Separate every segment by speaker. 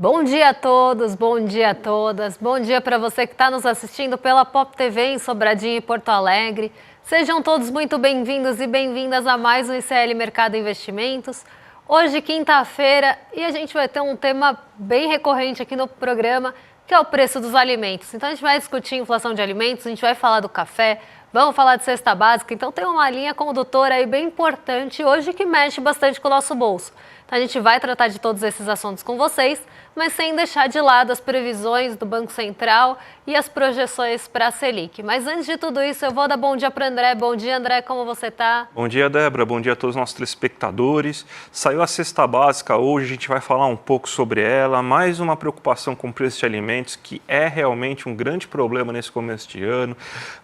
Speaker 1: Bom dia a todos, bom dia a todas, bom dia para você que está nos assistindo pela Pop TV em Sobradinho e Porto Alegre. Sejam todos muito bem-vindos e bem-vindas a mais um ICL Mercado Investimentos. Hoje, quinta-feira, e a gente vai ter um tema bem recorrente aqui no programa, que é o preço dos alimentos. Então a gente vai discutir inflação de alimentos, a gente vai falar do café, vamos falar de cesta básica. Então tem uma linha condutora aí bem importante hoje que mexe bastante com o nosso bolso. Então a gente vai tratar de todos esses assuntos com vocês, mas sem deixar de lado as previsões do Banco Central e as projeções para a Selic. Mas antes de tudo isso, eu vou dar bom dia para o André. Bom dia, André, como você está?
Speaker 2: Bom dia, Débora. Bom dia a todos os nossos telespectadores. Saiu a cesta básica hoje, a gente vai falar um pouco sobre ela. Mais uma preocupação com o preço de alimentos, que é realmente um grande problema nesse começo de ano.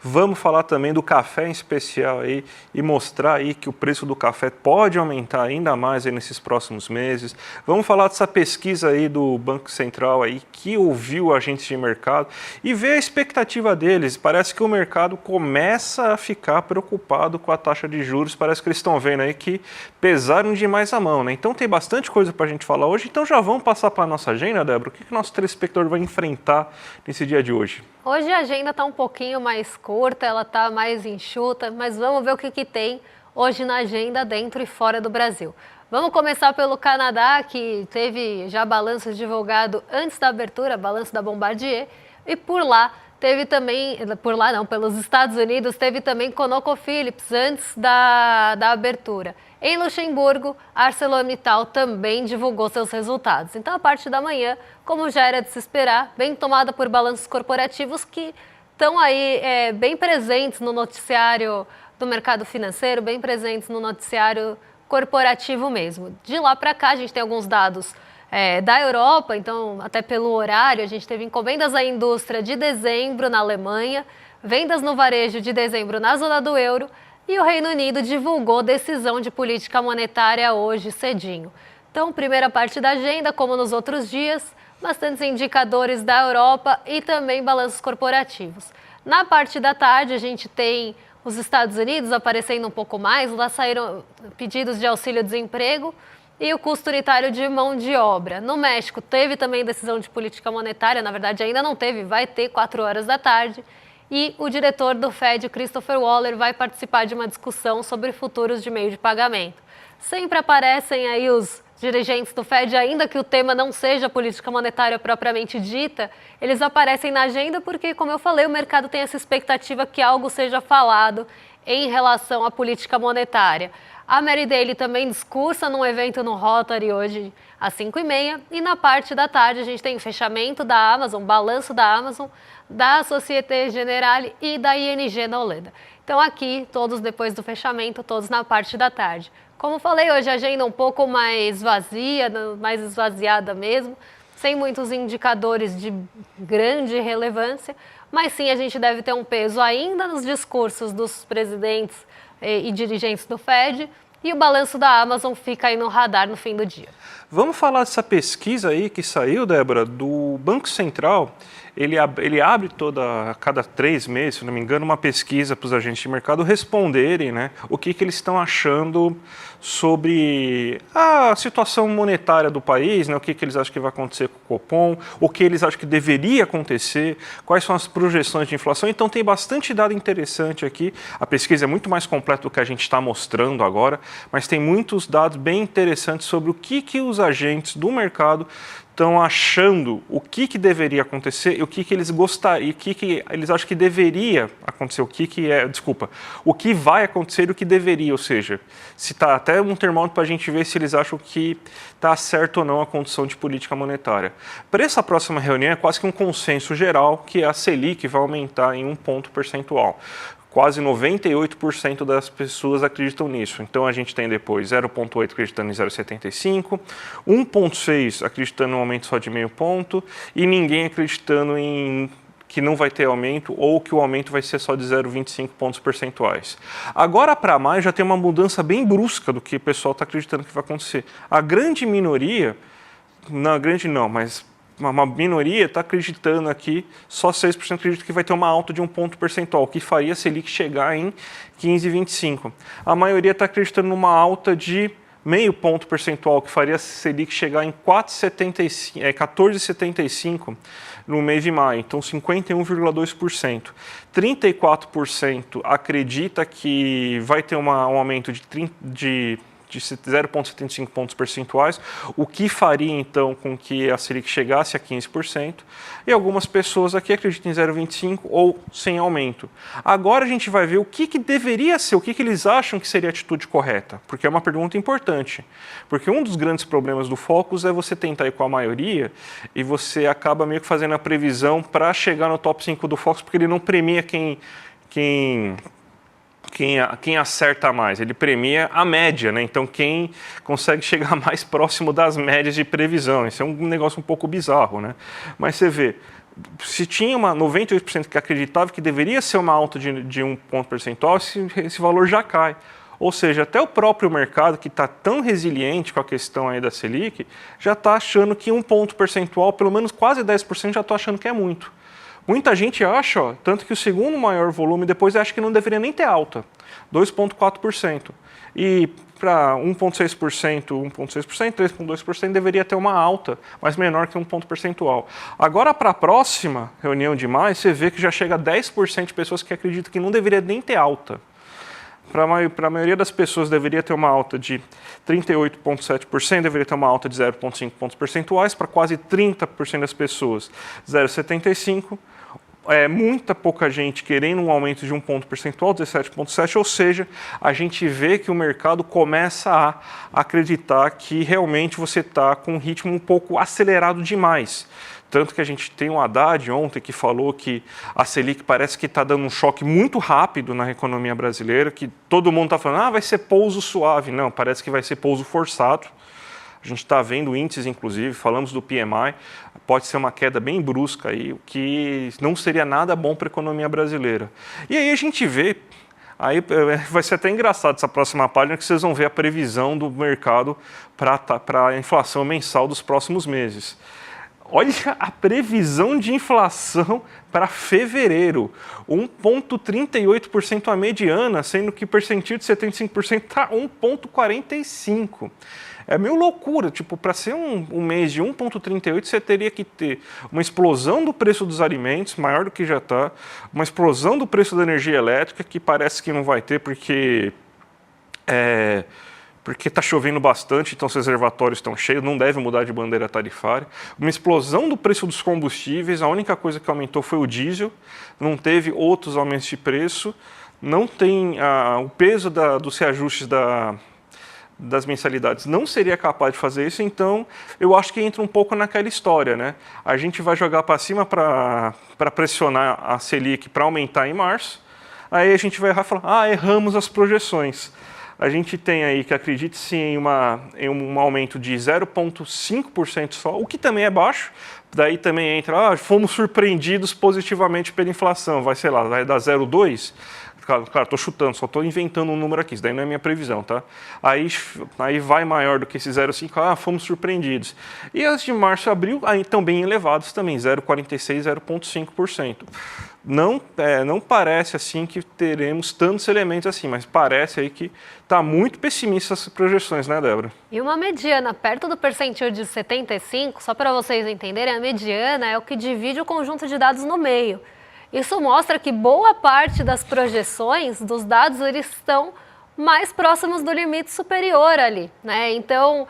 Speaker 2: Vamos falar também do café em especial aí e mostrar aí que o preço do café pode aumentar ainda mais aí nesses próximos meses. Vamos falar dessa pesquisa aí do Banco Central aí que ouviu agentes de mercado e ver a expectativa deles. Parece que o mercado começa a ficar preocupado com a taxa de juros. Parece que eles estão vendo aí que pesaram demais a mão, né? Então tem bastante coisa para a gente falar hoje. Então já vamos passar para a nossa agenda, Débora? O que o nosso telespectador vai enfrentar nesse dia de hoje?
Speaker 1: Hoje a agenda está um pouquinho mais curta, ela está mais enxuta, mas vamos ver o que tem hoje na agenda dentro e fora do Brasil. Vamos começar pelo Canadá, que teve já balanço divulgado antes da abertura, balanço da Bombardier, e por lá teve também, pelos Estados Unidos, teve também ConocoPhillips antes da abertura. Em Luxemburgo, a ArcelorMittal também divulgou seus resultados. Então, a parte da manhã, como já era de se esperar, bem tomada por balanços corporativos que estão aí bem presentes no noticiário do mercado financeiro, bem presentes no noticiário corporativo mesmo. De lá para cá, a gente tem alguns dados da Europa, então até pelo horário, a gente teve encomendas à indústria de dezembro na Alemanha, vendas no varejo de dezembro na zona do euro e o Reino Unido divulgou decisão de política monetária hoje cedinho. Então, primeira parte da agenda, como nos outros dias, bastantes indicadores da Europa e também balanços corporativos. Na parte da tarde, a gente tem os Estados Unidos aparecendo um pouco mais, lá saíram pedidos de auxílio-desemprego e o custo unitário de mão de obra. No México teve também decisão de política monetária, na verdade ainda não teve, vai ter 4 horas da tarde. E o diretor do Fed, Christopher Waller, vai participar de uma discussão sobre futuros de meio de pagamento. Sempre aparecem aí os dirigentes do Fed, ainda que o tema não seja política monetária propriamente dita, eles aparecem na agenda porque, como eu falei, o mercado tem essa expectativa que algo seja falado em relação à política monetária. A Mary Daly também discursa num evento no Rotary hoje às 5h30 e na parte da tarde a gente tem o fechamento da Amazon, balanço da Amazon, da Société Générale e da ING na Holanda. Então aqui, todos depois do fechamento, todos na parte da tarde. Como falei, hoje a agenda um pouco mais vazia, mais esvaziada mesmo, sem muitos indicadores de grande relevância, mas sim a gente deve ter um peso ainda nos discursos dos presidentes e dirigentes do Fed, e o balanço da Amazon fica aí no radar no fim do dia.
Speaker 2: Vamos falar dessa pesquisa aí que saiu, Débora, do Banco Central. Ele abre a cada 3 meses, se não me engano, uma pesquisa para os agentes de mercado responderem, né, o que eles estão achando sobre a situação monetária do país, né, o que eles acham que vai acontecer com o Copom, o que eles acham que deveria acontecer, quais são as projeções de inflação. Então tem bastante dado interessante aqui. A pesquisa é muito mais completa do que a gente está mostrando agora, mas tem muitos dados bem interessantes sobre o que os agentes do mercado estão achando, o que deveria acontecer e o que eles gostariam, o que eles acham que deveria acontecer, o que vai acontecer e o que deveria, ou seja, se está até um termômetro para a gente ver se eles acham que está certo ou não a condição de política monetária. Para essa próxima reunião é quase que um consenso geral que a Selic vai aumentar em 1 ponto percentual. Quase 98% das pessoas acreditam nisso. Então a gente tem depois 0,8 acreditando em 0,75, 1,6 acreditando em um aumento só de meio ponto e ninguém acreditando em que não vai ter aumento ou que o aumento vai ser só de 0,25 pontos percentuais. Agora para maio já tem uma mudança bem brusca do que o pessoal está acreditando que vai acontecer. A grande minoria, mas uma minoria está acreditando aqui, só 6% acredita que vai ter uma alta de 1 ponto percentual, o que faria a Selic chegar em 15,25. A maioria está acreditando numa alta de meio ponto percentual, que faria a Selic chegar em 14,75 no mês de maio, então 51,2%. 34% acredita que vai ter um aumento de 0,75 pontos percentuais, o que faria então com que a Selic chegasse a 15%, e algumas pessoas aqui acreditam em 0,25 ou sem aumento. Agora a gente vai ver o que deveria ser, o que eles acham que seria a atitude correta, porque é uma pergunta importante, porque um dos grandes problemas do Focus é você tentar ir com a maioria e você acaba meio que fazendo a previsão para chegar no top 5 do Focus, porque ele não premia quem acerta mais, ele premia a média, né? Então quem consegue chegar mais próximo das médias de previsão. Isso é um negócio um pouco bizarro, né? Mas você vê, se tinha 98% que acreditava que deveria ser uma alta de 1 ponto percentual, esse valor já cai. Ou seja, até o próprio mercado, que está tão resiliente com a questão aí da Selic, já está achando que 1 ponto percentual, pelo menos quase 10%, já está achando que é muito. Muita gente acha, tanto que o segundo maior volume depois acha que não deveria nem ter alta, 2,4%. E para 1,6%, 1,6%, 3,2% deveria ter uma alta, mas menor que 1 ponto percentual. Agora, para a próxima reunião de maio, você vê que já chega a 10% de pessoas que acreditam que não deveria nem ter alta. Para a maioria das pessoas deveria ter uma alta de 38,7%, deveria ter uma alta de 0,5 pontos percentuais, para quase 30% das pessoas 0,75%. Muita pouca gente querendo um aumento de 1 ponto percentual, 17,7%, ou seja, a gente vê que o mercado começa a acreditar que realmente você está com um ritmo um pouco acelerado demais. Tanto que a gente tem um Haddad ontem que falou que a Selic parece que está dando um choque muito rápido na economia brasileira, que todo mundo está falando, vai ser pouso suave. Não, parece que vai ser pouso forçado. A gente está vendo índices, inclusive, falamos do PMI, pode ser uma queda bem brusca aí, o que não seria nada bom para a economia brasileira. E aí a gente vê, aí vai ser até engraçado essa próxima página, que vocês vão ver a previsão do mercado para a inflação mensal dos próximos meses. Olha a previsão de inflação para fevereiro, 1,38% a mediana, sendo que o percentil de 75% está 1,45%. É meio loucura, tipo, para ser um mês de 1,38, você teria que ter uma explosão do preço dos alimentos, maior do que já está, uma explosão do preço da energia elétrica, que parece que não vai ter porque está chovendo bastante, então os reservatórios estão cheios, não deve mudar de bandeira tarifária. Uma explosão do preço dos combustíveis, a única coisa que aumentou foi o diesel, não teve outros aumentos de preço, não tem o peso dos reajustes das mensalidades, não seria capaz de fazer isso, então eu acho que entra um pouco naquela história, né? A gente vai jogar para cima para pressionar a Selic para aumentar em março, aí a gente vai errar e falar, erramos as projeções. A gente tem aí que acredite-se em um aumento de 0,5% só, o que também é baixo. Daí também entra, fomos surpreendidos positivamente pela inflação, vai dar 0,2%. Claro, estou chutando, só estou inventando um número aqui, isso daí não é minha previsão, tá? Aí vai maior do que esse 0,5%, fomos surpreendidos. E as de março e abril aí estão bem elevados também, 0,46%, 0,5%. Não parece assim que teremos tantos elementos assim, mas parece aí que está muito pessimista essas projeções, né, Débora?
Speaker 1: E uma mediana perto do percentil de 75, só para vocês entenderem, a mediana é o que divide o conjunto de dados no meio. Isso mostra que boa parte das projeções dos dados eles estão mais próximos do limite superior ali, né? Então,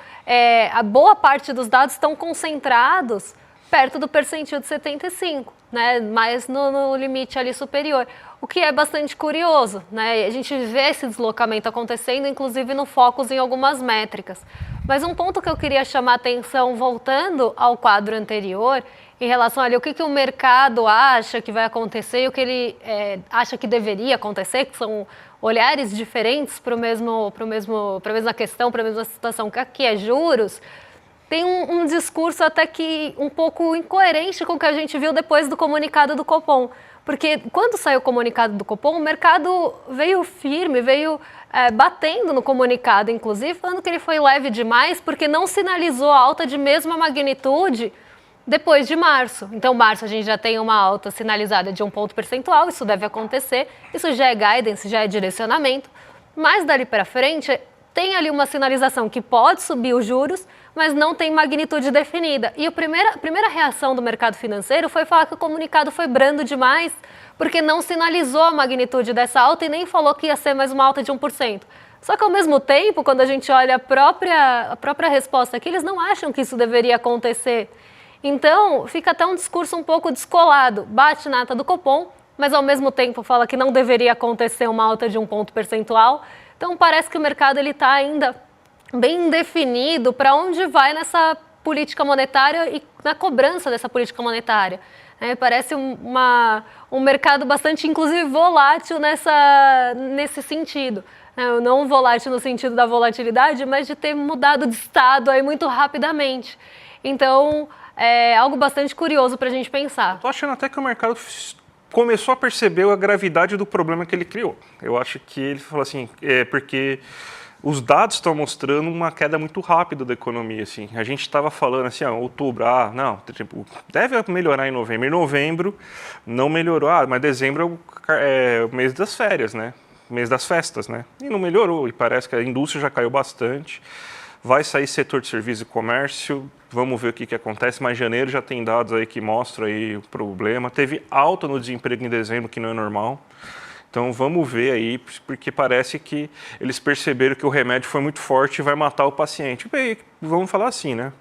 Speaker 1: a boa parte dos dados estão concentrados perto do percentil de 75, né? Mais no limite ali superior, o que é bastante curioso, né? A gente vê esse deslocamento acontecendo, inclusive no Focus em algumas métricas. Mas um ponto que eu queria chamar a atenção, voltando ao quadro anterior, em relação ali o que o mercado acha que vai acontecer e o que ele acha que deveria acontecer, que são olhares diferentes para a mesma questão, para a mesma situação, que aqui é juros, tem um discurso até que um pouco incoerente com o que a gente viu depois do comunicado do Copom. Porque quando saiu o comunicado do Copom, o mercado veio firme, veio batendo no comunicado, inclusive, falando que ele foi leve demais, porque não sinalizou alta de mesma magnitude depois de março. Então, março a gente já tem uma alta sinalizada de 1 ponto percentual, isso deve acontecer, isso já é guidance, já é direcionamento, mas dali para frente tem ali uma sinalização que pode subir os juros, mas não tem magnitude definida. E a primeira reação do mercado financeiro foi falar que o comunicado foi brando demais, porque não sinalizou a magnitude dessa alta e nem falou que ia ser mais uma alta de 1%. Só que, ao mesmo tempo, quando a gente olha a própria resposta aqui, eles não acham que isso deveria acontecer. Então, fica até um discurso um pouco descolado. Bate na ata do Copom, mas, ao mesmo tempo, fala que não deveria acontecer uma alta de 1 ponto percentual. Então, parece que o mercado está ainda bem indefinido para onde vai nessa política monetária e na cobrança dessa política monetária. Parece um mercado bastante, inclusive, volátil nesse sentido. Não volátil no sentido da volatilidade, mas de ter mudado de estado aí muito rapidamente. Então, é algo bastante curioso para a gente pensar.
Speaker 2: Estou achando até que o mercado começou a perceber a gravidade do problema que ele criou. Eu acho que ele falou assim, porque os dados estão mostrando uma queda muito rápida da economia. Assim. A gente estava falando assim, outubro, não, tipo, deve melhorar em novembro. Em novembro não melhorou, mas dezembro é o mês das férias, né? Mês das festas, né? E não melhorou, e parece que a indústria já caiu bastante. Vai sair setor de serviço e comércio, vamos ver o que acontece, mas janeiro já tem dados aí que mostram aí o problema. Teve alta no desemprego em dezembro, que não é normal. Então vamos ver aí, porque parece que eles perceberam que o remédio foi muito forte e vai matar o paciente. E vamos falar assim, né?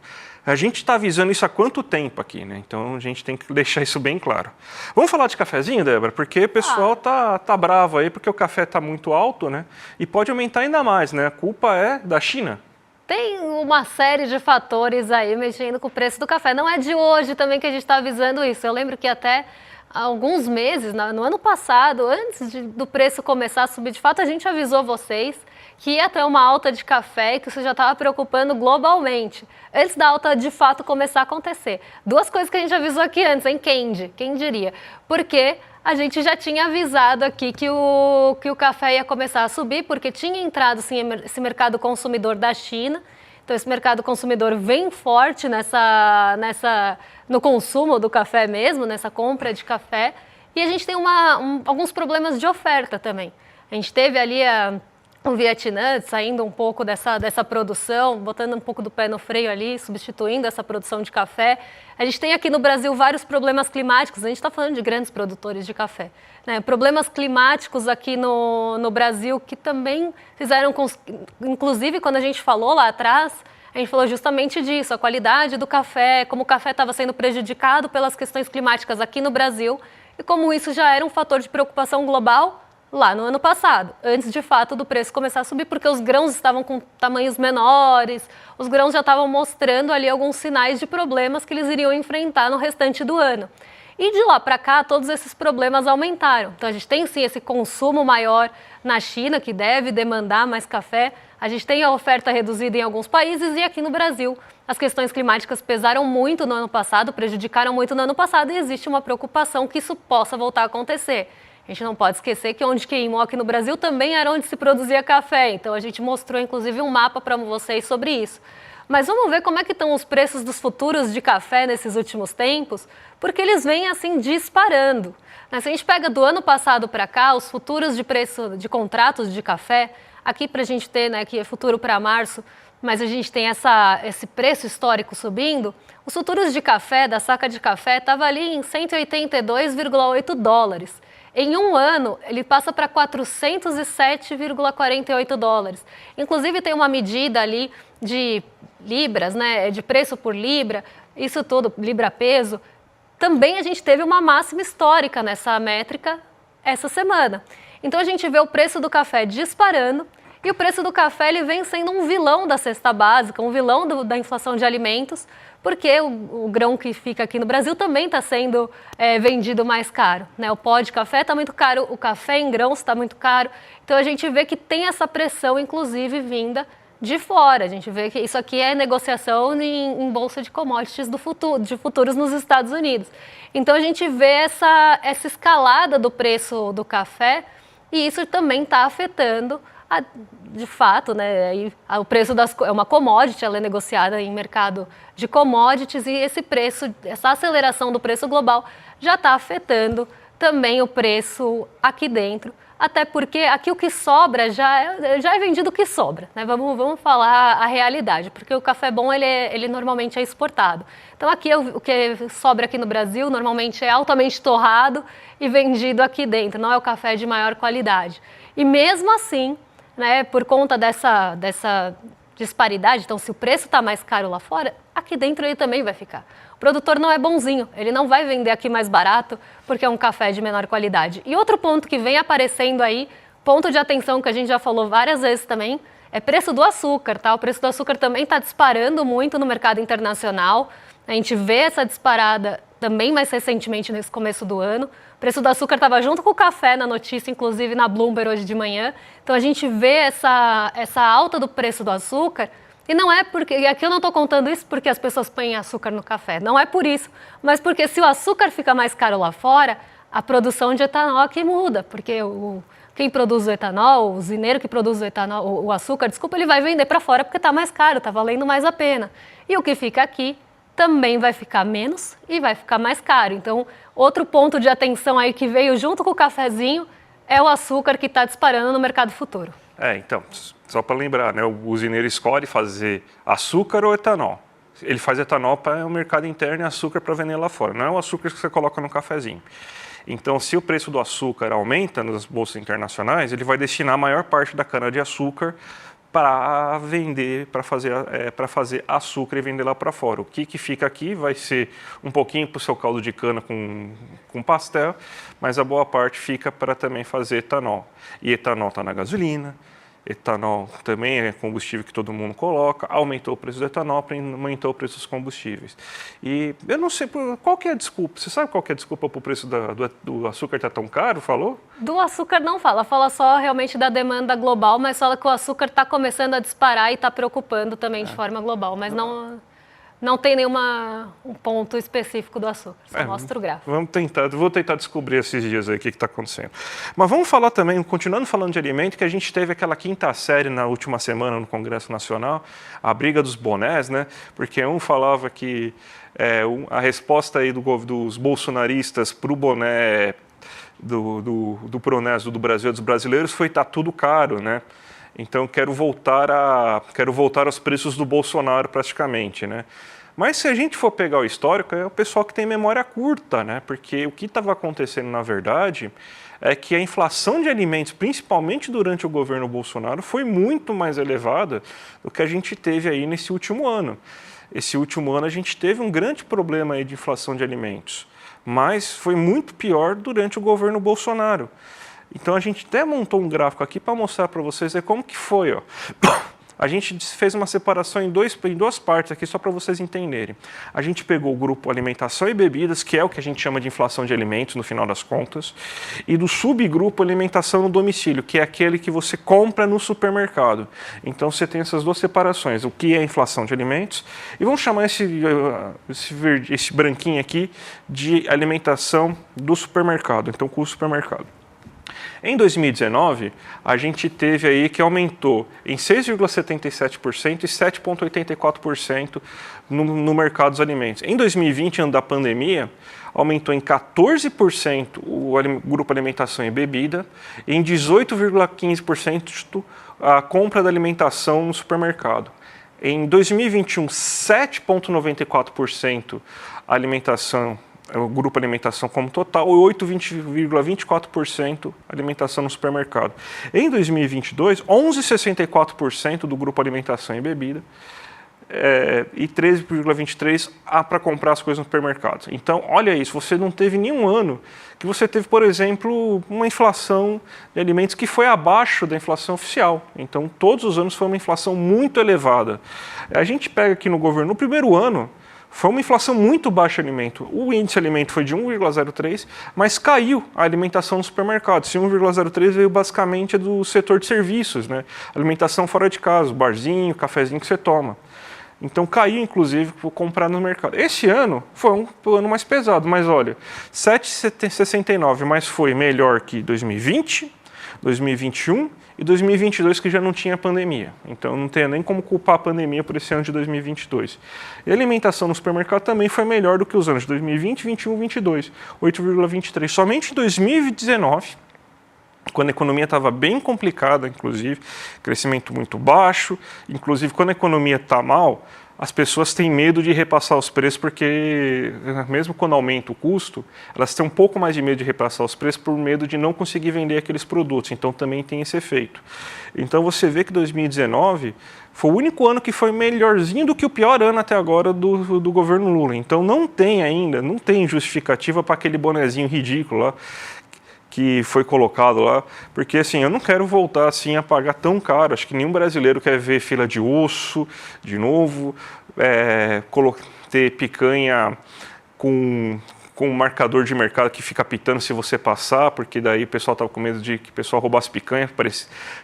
Speaker 2: A gente está avisando isso há quanto tempo aqui, né? Então a gente tem que deixar isso bem claro. Vamos falar de cafezinho, Débora? Porque o pessoal tá bravo aí, porque o café está muito alto, né? E pode aumentar ainda mais, né? A culpa é da China.
Speaker 1: Tem uma série de fatores aí mexendo com o preço do café. Não é de hoje também que a gente está avisando isso. Eu lembro que até há alguns meses, no ano passado, antes do preço começar a subir de fato, a gente avisou vocês que ia ter uma alta de café e que isso já estava preocupando globalmente, antes da alta de fato começar a acontecer. Duas coisas que a gente avisou aqui antes, hein, Kendi? Quem diria? Porque a gente já tinha avisado aqui que o café ia começar a subir, porque tinha entrado sim, esse mercado consumidor da China. Então, esse mercado consumidor vem forte no consumo do café mesmo, nessa compra de café. E a gente tem alguns problemas de oferta também. A gente teve ali o Vietnã saindo um pouco dessa produção, botando um pouco do pé no freio ali, substituindo essa produção de café. A gente tem aqui no Brasil vários problemas climáticos, a gente está falando de grandes produtores de café, né? Problemas climáticos aqui no Brasil que também fizeram, inclusive quando a gente falou lá atrás, a gente falou justamente disso, a qualidade do café, como o café estava sendo prejudicado pelas questões climáticas aqui no Brasil e como isso já era um fator de preocupação global lá no ano passado, antes de fato do preço começar a subir, porque os grãos estavam com tamanhos menores, os grãos já estavam mostrando ali alguns sinais de problemas que eles iriam enfrentar no restante do ano. E de lá para cá, todos esses problemas aumentaram. Então a gente tem sim esse consumo maior na China, que deve demandar mais café, a gente tem a oferta reduzida em alguns países e aqui no Brasil as questões climáticas pesaram muito no ano passado, prejudicaram muito no ano passado e existe uma preocupação que isso possa voltar a acontecer. A gente não pode esquecer que onde queimou aqui no Brasil também era onde se produzia café. Então a gente mostrou inclusive um mapa para vocês sobre isso. Mas vamos ver como é que estão os preços dos futuros de café nesses últimos tempos, porque eles vêm assim disparando. Se a gente pega do ano passado para cá, os futuros de preço de contratos de café, aqui para a gente ter, né, que é futuro para março, mas a gente tem esse preço histórico subindo, os futuros de café, da saca de café, estava ali em 182,8 dólares. Em um ano, ele passa para 407,48 dólares. Inclusive, tem uma medida ali de libras, né, de preço por libra, isso tudo, libra-peso. Também a gente teve uma máxima histórica nessa métrica essa semana. Então, a gente vê o preço do café disparando e o preço do café ele vem sendo um vilão da cesta básica, um vilão da inflação de alimentos, porque o grão que fica aqui no Brasil também está sendo vendido mais caro, né? O pó de café está muito caro, o café em grãos está muito caro. Então a gente vê que tem essa pressão, inclusive, vinda de fora. A gente vê que isso aqui é negociação em bolsa de commodities de futuros nos Estados Unidos. Então a gente vê essa escalada do preço do café e isso também está afetando de fato, né, o preço é uma commodity, ela é negociada em mercado de commodities e esse preço, essa aceleração do preço global já está afetando também o preço aqui dentro. até porque aqui o que sobra já é vendido o que sobra, né? Vamos falar a realidade, porque o café bom ele normalmente é exportado. Então aqui o que sobra aqui no Brasil normalmente é altamente torrado e vendido aqui dentro, não é o café de maior qualidade. E mesmo assim, né, por conta dessa disparidade, então se o preço está mais caro lá fora, aqui dentro ele também vai ficar. O produtor não é bonzinho, ele não vai vender aqui mais barato porque é um café de menor qualidade. E outro ponto que vem aparecendo aí, ponto de atenção que a gente já falou várias vezes também, é preço do açúcar, tá? O preço do açúcar também está disparando muito no mercado internacional. A gente vê essa disparada também mais recentemente nesse começo do ano. O preço do açúcar estava junto com o café na notícia, inclusive na Bloomberg hoje de manhã. Então a gente vê essa alta do preço do açúcar. E não é porque, e aqui eu não estou contando isso porque as pessoas põem açúcar no café, não é por isso, mas porque se o açúcar fica mais caro lá fora, a produção de etanol aqui muda, porque quem produz o etanol, o usineiro que produz o etanol, o açúcar, desculpa, ele vai vender para fora porque está mais caro, está valendo mais a pena. E o que fica aqui também vai ficar menos e vai ficar mais caro. Então, outro ponto de atenção aí que veio junto com o cafezinho é o açúcar que está disparando no mercado futuro.
Speaker 2: Então, só para lembrar, né, o usineiro escolhe fazer açúcar ou etanol. Ele faz etanol para o mercado interno e açúcar para vender lá fora. Não é o açúcar que você coloca no cafezinho. Então, se o preço do açúcar aumenta nas bolsas internacionais, ele vai destinar a maior parte da cana-de-açúcar para vender, para fazer açúcar e vender lá para fora. O que fica aqui vai ser um pouquinho para o seu caldo de cana com pastel, mas a boa parte fica para também fazer etanol. E etanol está na gasolina, etanol também é combustível que todo mundo coloca, aumentou o preço do etanol, aumentou o preço dos combustíveis. E eu não sei, qual que é a desculpa? Você sabe qual que é a desculpa para o preço do açúcar estar tão caro, falou?
Speaker 1: Do açúcar não fala só realmente da demanda global, mas fala que o açúcar está começando a disparar e está preocupando também de forma global, mas não tem um ponto específico do açúcar, só mostra o gráfico.
Speaker 2: Vou tentar descobrir esses dias aí o que está acontecendo. Mas vamos falar também, continuando falando de alimento, que a gente teve aquela quinta série na última semana no Congresso Nacional, a briga dos bonés, né? Porque um falava que a resposta aí dos bolsonaristas para o boné do Pronésio do Brasil, dos brasileiros, foi tá tudo caro, né? Então quero voltar aos preços do Bolsonaro praticamente, né? Mas se a gente for pegar o histórico, é o pessoal que tem memória curta, né? Porque o que estava acontecendo na verdade é que a inflação de alimentos, principalmente durante o governo Bolsonaro, foi muito mais elevada do que a gente teve aí nesse último ano. Esse último ano a gente teve um grande problema aí de inflação de alimentos, mas foi muito pior durante o governo Bolsonaro. Então a gente até montou um gráfico aqui para mostrar para vocês como que foi, ó. A gente fez uma separação em duas partes aqui, só para vocês entenderem. A gente pegou o grupo alimentação e bebidas, que é o que a gente chama de inflação de alimentos, no final das contas, e do subgrupo alimentação no domicílio, que é aquele que você compra no supermercado. Então você tem essas duas separações, o que é inflação de alimentos, e vamos chamar esse branquinho aqui de alimentação do supermercado, então custo supermercado. Em 2019, a gente teve aí que aumentou em 6,77% e 7,84% no mercado dos alimentos. Em 2020, ano da pandemia, aumentou em 14% o grupo alimentação e bebida e em 18,15% a compra da alimentação no supermercado. Em 2021, 7,94% a alimentação, o grupo alimentação como total, e 8,24% alimentação no supermercado. Em 2022, 11,64% do grupo alimentação e bebida e 13,23% para comprar as coisas no supermercado. Então, olha isso, você não teve nenhum ano que você teve, por exemplo, uma inflação de alimentos que foi abaixo da inflação oficial. Então, todos os anos foi uma inflação muito elevada. A gente pega aqui no governo, no primeiro ano, foi uma inflação muito baixa de alimento. O índice de alimento foi de 1,03, mas caiu a alimentação no supermercado. Esse 1,03 veio basicamente do setor de serviços, né? Alimentação fora de casa, barzinho, cafezinho que você toma. Então caiu, inclusive, por comprar no mercado. Esse ano foi um ano mais pesado, mas olha, 7,69, mas foi melhor que 2020, 2021 e 2022, que já não tinha pandemia. Então não tem nem como culpar a pandemia por esse ano de 2022. E a alimentação no supermercado também foi melhor do que os anos de 2020, 2021 e 2022, 8,23. Somente em 2019 quando a economia estava bem complicada, inclusive, crescimento muito baixo, inclusive quando a economia está mal, as pessoas têm medo de repassar os preços porque, mesmo quando aumenta o custo, elas têm um pouco mais de medo de repassar os preços por medo de não conseguir vender aqueles produtos. Então, também tem esse efeito. Então, você vê que 2019 foi o único ano que foi melhorzinho do que o pior ano até agora do governo Lula. Então, não tem justificativa para aquele bonezinho ridículo lá que foi colocado lá, porque assim, eu não quero voltar assim a pagar tão caro, acho que nenhum brasileiro quer ver fila de osso de novo, ter picanha com um marcador de mercado que fica apitando se você passar, porque daí o pessoal estava com medo de que o pessoal roubasse picanha,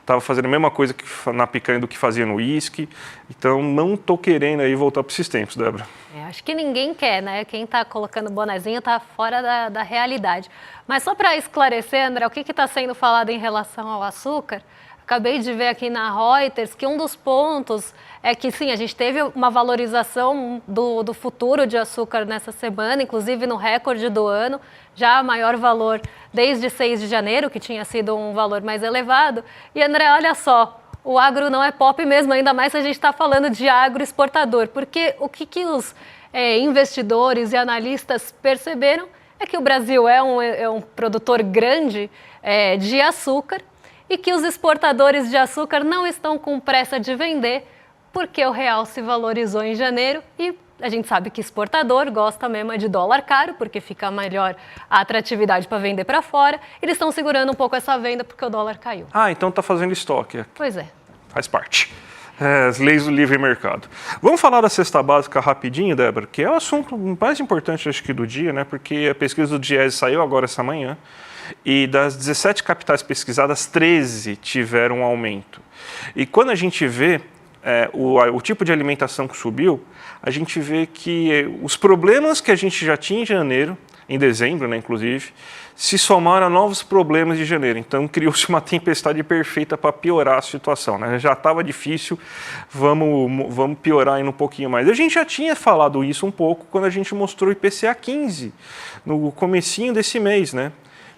Speaker 2: estava fazendo a mesma coisa na picanha do que fazia no uísque, então não estou querendo aí voltar para esses tempos, Débora.
Speaker 1: Acho que ninguém quer, né? Quem está colocando bonezinho está fora da realidade. Mas só para esclarecer, André, o que está sendo falado em relação ao açúcar? Acabei de ver aqui na Reuters que um dos pontos é que, sim, a gente teve uma valorização do futuro de açúcar nessa semana, inclusive no recorde do ano, já maior valor desde 6 de janeiro, que tinha sido um valor mais elevado. E, André, olha só, o agro não é pop mesmo, ainda mais se a gente está falando de agro exportador, porque o que os investidores e analistas perceberam é que o Brasil é um produtor grande de açúcar e que os exportadores de açúcar não estão com pressa de vender porque o real se valorizou em janeiro e a gente sabe que exportador gosta mesmo de dólar caro porque fica melhor a atratividade para vender para fora. Eles estão segurando um pouco essa venda porque o dólar caiu.
Speaker 2: Então está fazendo estoque.
Speaker 1: Pois é.
Speaker 2: Faz parte. As leis do livre mercado. Vamos falar da cesta básica rapidinho, Débora, que é o assunto mais importante, acho que, do dia, né? Porque a pesquisa do Diese saiu agora essa manhã e das 17 capitais pesquisadas, 13 tiveram um aumento. E quando a gente vê o tipo de alimentação que subiu, a gente vê que os problemas que a gente já tinha em janeiro, em dezembro, né, inclusive, se somaram a novos problemas de janeiro. Então, criou-se uma tempestade perfeita para piorar a situação, né? Já estava difícil, vamos piorar ainda um pouquinho mais. A gente já tinha falado isso um pouco quando a gente mostrou o IPCA 15, no comecinho desse mês, né?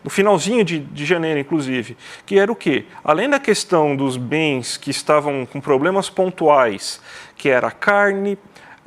Speaker 2: No finalzinho de janeiro, inclusive, que era o quê? Além da questão dos bens que estavam com problemas pontuais, que era a carne,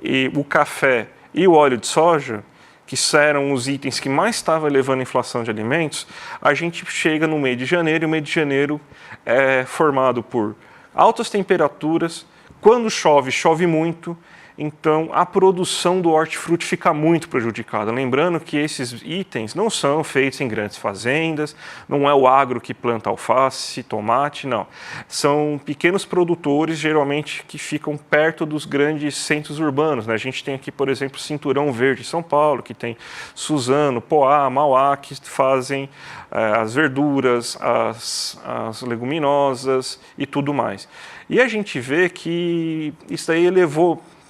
Speaker 2: e o café e o óleo de soja, que eram os itens que mais estavam elevando a inflação de alimentos, a gente chega no mês de janeiro, e o mês de janeiro é formado por altas temperaturas, quando chove, chove muito, então a produção do hortifruti fica muito prejudicada. Lembrando que esses itens não são feitos em grandes fazendas, não é o agro que planta alface, tomate, não. São pequenos produtores, geralmente, que ficam perto dos grandes centros urbanos, né? A gente tem aqui, por exemplo, Cinturão Verde, São Paulo, que tem Suzano, Poá, Mauá, que fazem as verduras, as leguminosas e tudo mais. E a gente vê que isso aí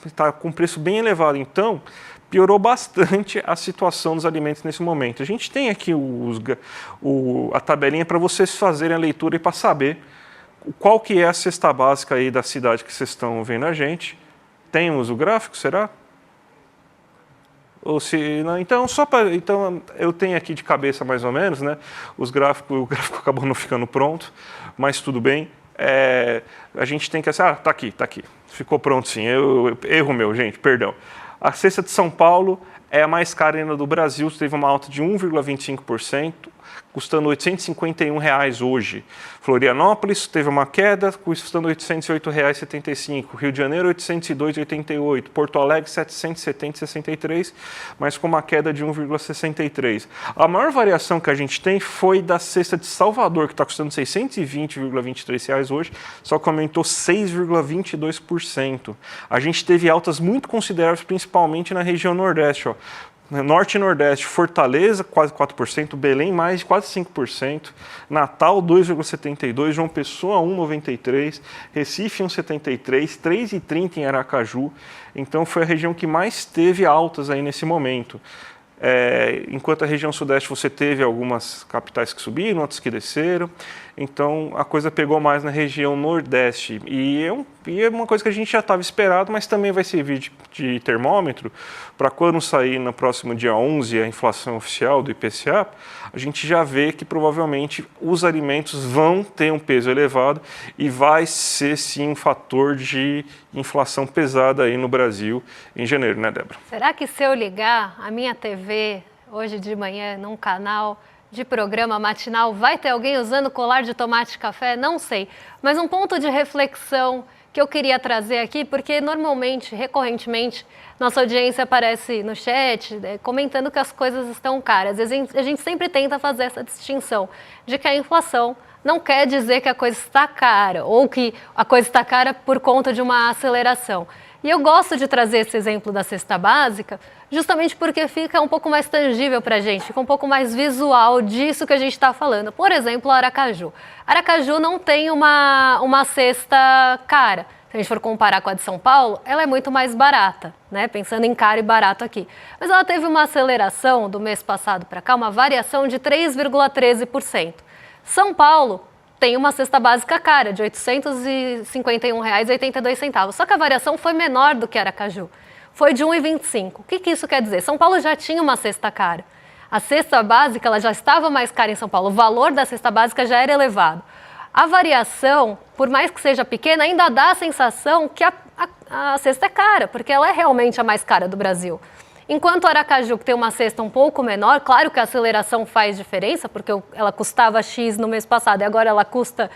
Speaker 2: está com preço bem elevado, então piorou bastante a situação dos alimentos nesse momento. A gente tem aqui a tabelinha para vocês fazerem a leitura e para saber qual que é a cesta básica aí da cidade que vocês estão vendo a gente. Temos o gráfico, será? Ou se não, então eu tenho aqui de cabeça mais ou menos, né? O gráfico acabou não ficando pronto, mas tudo bem. A gente tem que tá aqui. Ficou pronto sim, erro meu, gente, perdão. A cesta de São Paulo é a mais cara ainda do Brasil, teve uma alta de 1,25%, custando R$ 851 hoje. Florianópolis teve uma queda, custando R$ 808,75. Rio de Janeiro, R$ 802,88. Porto Alegre, R$ 770,63, mas com uma queda de 1,63. A maior variação que a gente tem foi da cesta de Salvador, que está custando R$ 620,23 hoje, só que aumentou 6,22%. A gente teve altas muito consideráveis, principalmente na região Nordeste, ó. Norte e Nordeste, Fortaleza, quase 4%, Belém, mais de quase 5%, Natal, 2,72%, João Pessoa, 1,93%, Recife, 1,73%, 3,30% em Aracaju. Então, foi a região que mais teve altas aí nesse momento. Enquanto a região sudeste você teve algumas capitais que subiram, outras que desceram, então a coisa pegou mais na região nordeste. E é uma coisa que a gente já estava esperado, mas também vai servir de termômetro para quando sair no próximo dia 11 a inflação oficial do IPCA, a gente já vê que provavelmente os alimentos vão ter um peso elevado e vai ser sim um fator de inflação pesada aí no Brasil em janeiro, né, Débora?
Speaker 1: Será que se eu ligar a minha TV hoje de manhã num canal de programa matinal, vai ter alguém usando colar de tomate e café? Não sei. Mas um ponto de reflexão que eu queria trazer aqui, porque normalmente, recorrentemente, nossa audiência aparece no chat, comentando que as coisas estão caras. A gente sempre tenta fazer essa distinção de que a inflação não quer dizer que a coisa está cara, ou que a coisa está cara por conta de uma aceleração. E eu gosto de trazer esse exemplo da cesta básica, justamente porque fica um pouco mais tangível para a gente, fica um pouco mais visual disso que a gente está falando. Por exemplo, Aracaju. Aracaju não tem uma cesta cara. Se a gente for comparar com a de São Paulo, ela é muito mais barata, né? Pensando em caro e barato aqui. Mas ela teve uma aceleração do mês passado para cá, uma variação de 3,13%. São Paulo tem uma cesta básica cara, de R$ 851,82. Só que a variação foi menor do que Aracaju. Foi de 1,25. O que isso quer dizer? São Paulo já tinha uma cesta cara. A cesta básica ela já estava mais cara em São Paulo. O valor da cesta básica já era elevado. A variação, por mais que seja pequena, ainda dá a sensação que a cesta é cara, porque ela é realmente a mais cara do Brasil. Enquanto Aracaju, que tem uma cesta um pouco menor, claro que a aceleração faz diferença, porque ela custava X no mês passado e agora ela custa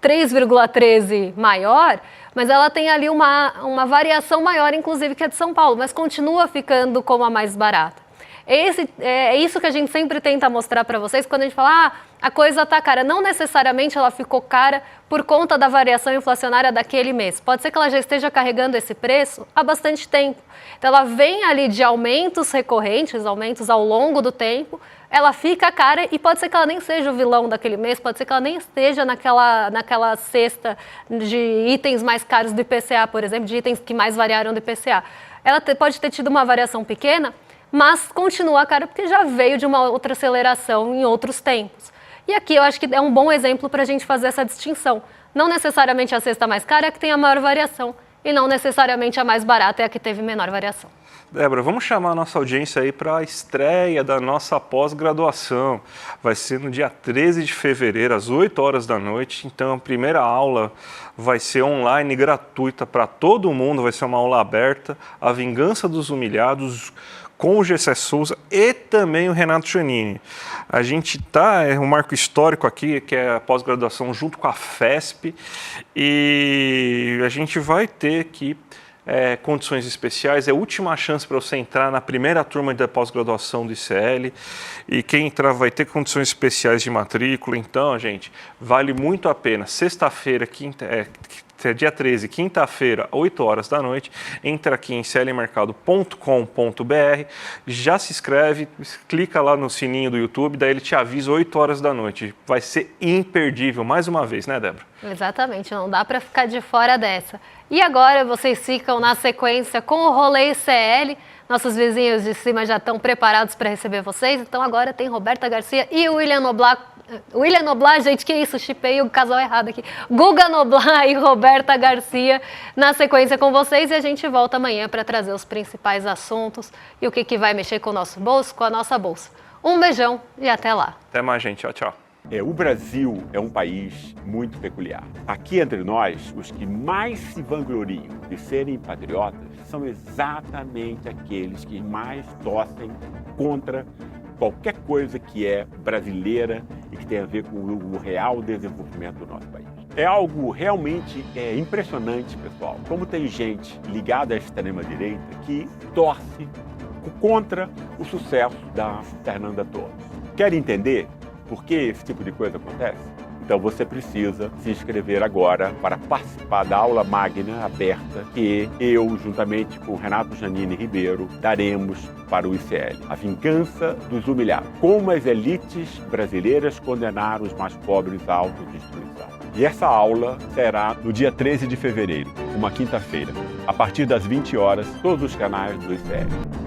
Speaker 1: 3,13 maior, mas ela tem ali uma variação maior, inclusive, que a de São Paulo, mas continua ficando como a mais barata. É isso que a gente sempre tenta mostrar para vocês quando a gente fala, a coisa está cara. Não necessariamente ela ficou cara por conta da variação inflacionária daquele mês. Pode ser que ela já esteja carregando esse preço há bastante tempo. Então ela vem ali de aumentos recorrentes, aumentos ao longo do tempo, ela fica cara e pode ser que ela nem seja o vilão daquele mês, pode ser que ela nem esteja naquela cesta de itens mais caros do IPCA, por exemplo, de itens que mais variaram do IPCA. Ela pode ter tido uma variação pequena, mas continua cara porque já veio de uma outra aceleração em outros tempos. E aqui eu acho que é um bom exemplo para a gente fazer essa distinção. Não necessariamente a cesta mais cara é a que tem a maior variação, e não necessariamente a mais barata é a que teve menor variação.
Speaker 2: Débora, vamos chamar a nossa audiência aí para a estreia da nossa pós-graduação. Vai ser no dia 13 de fevereiro, às 8 horas da noite. Então, a primeira aula vai ser online, gratuita para todo mundo. Vai ser uma aula aberta. A Vingança dos Humilhados, com o Gessé Souza e também o Renato Giannini. A gente é um marco histórico aqui, que é a pós-graduação junto com a FESP, e a gente vai ter aqui condições especiais. É a última chance para você entrar na primeira turma da pós-graduação do ICL, e quem entrar vai ter condições especiais de matrícula. Então, gente, vale muito a pena. Sexta-feira, dia 13, quinta-feira, 8 horas da noite, entra aqui em clmercado.com.br, já se inscreve, clica lá no sininho do YouTube, daí ele te avisa 8 horas da noite. Vai ser imperdível, mais uma vez, né, Débora?
Speaker 1: Exatamente, não dá para ficar de fora dessa. E agora vocês ficam na sequência com o Rolê ICL. Nossos vizinhos de cima já estão preparados para receber vocês, então agora tem Roberta Garcia e o William Noblat. William Noblat, gente, que isso? Chipei o casal errado aqui. Guga Noblat e Roberta Garcia na sequência com vocês, e a gente volta amanhã para trazer os principais assuntos e o que vai mexer com o nosso bolso, com a nossa bolsa. Um beijão e até lá.
Speaker 2: Até mais, gente. Tchau, tchau.
Speaker 3: O Brasil é um país muito peculiar. Aqui entre nós, os que mais se vangloriam de serem patriotas são exatamente aqueles que mais torcem contra qualquer coisa que é brasileira e que tem a ver com o real desenvolvimento do nosso país. É algo realmente impressionante, pessoal, como tem gente ligada à extrema-direita que torce contra o sucesso da Fernanda Torres. Quer entender por que esse tipo de coisa acontece? Então você precisa se inscrever agora para participar da aula magna aberta que eu, juntamente com Renato Giannini Ribeiro, daremos para o ICL. A Vingança dos Humilhados. Como as elites brasileiras condenaram os mais pobres à autodestruição. E essa aula será no dia 13 de fevereiro, uma quinta-feira, a partir das 20 horas, todos os canais do ICL.